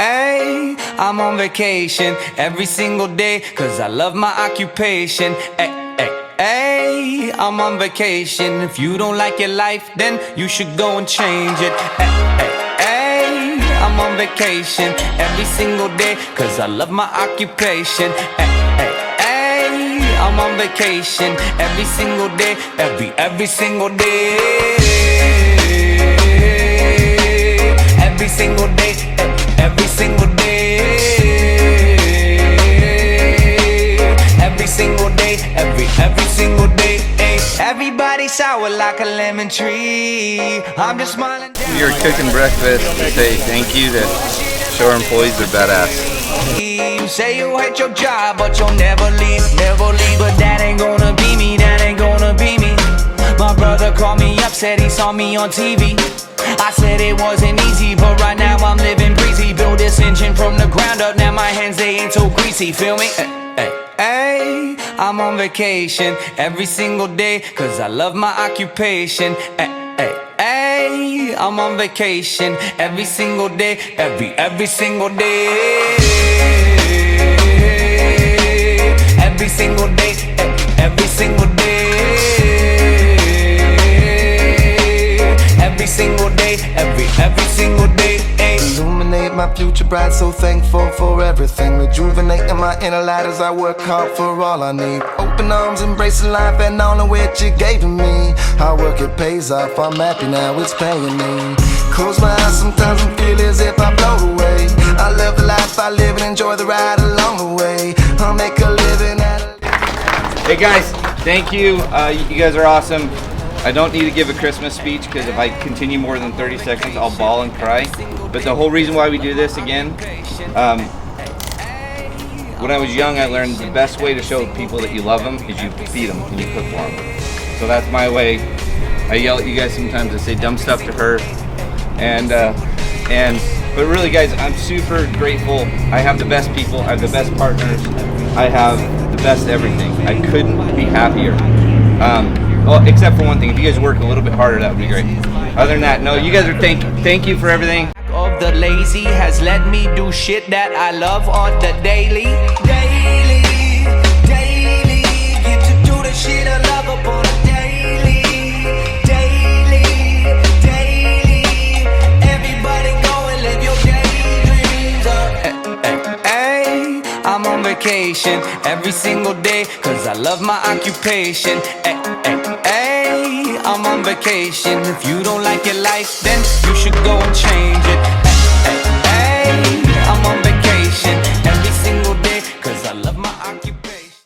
Ay, I'm on vacation every single day, cause I love my occupation. Ay, I'm on vacation. If you don't like your life, then you should go and change it. Ay, I'm on vacation every single day, cause I love my occupation. Ay, I'm on vacation every single day, every single day. Every single day, every single day. Every single day, every single day. Everybody sour like a lemon tree. I'm just smiling down. We are cooking breakfast to say thank you to show our employees they're badass. You say you hate your job, but you'll never leave, never leave. But that ain't gonna be me, that ain't gonna be me. My brother called me up, said he saw me on TV. I said it wasn't easy, but right now I'm living breezy. Build this engine from the ground up, now my hands, they ain't so greasy, feel me? Ay, I'm on vacation every single day, cause I love my occupation. Ay, I'm on vacation every single day, every single day. Every single day, every single day. Every single day, every single day. Illuminate my future bright, so thankful for everything. Rejuvenating my inner light as I work hard for all I need. Open arms, embracing life and all of which you gave to me. Hard work, it pays off, I'm happy now, it's paying me. Close my eyes sometimes and feel as if I blow away. I love the life I live and enjoy the ride along the way. I'll make a living out of. Hey guys, thank you. You guys are awesome. I don't need to give a Christmas speech because if I continue more than 30 seconds, I'll bawl and cry. But the whole reason why we do this again, when I was young, I learned the best way to show people that you love them is you feed them and you cook for them. So that's my way. I yell at you guys sometimes. I say dumb stuff to her, but really, guys, I'm super grateful. I have the best people. I have the best partners. I have the best everything. I couldn't be happier. Well, except for one thing, if you guys work a little bit harder, that would be great. Other than that, no, you guys are thank you for everything. Of the lazy has let me do shit that I love on the daily. Daily, daily, get to do the shit I love upon a daily. Daily, daily, everybody go and live your daydreams. Hey, I'm on vacation every single day, cause I love my occupation. Hey, I'm on vacation. If you don't like your life, then you should go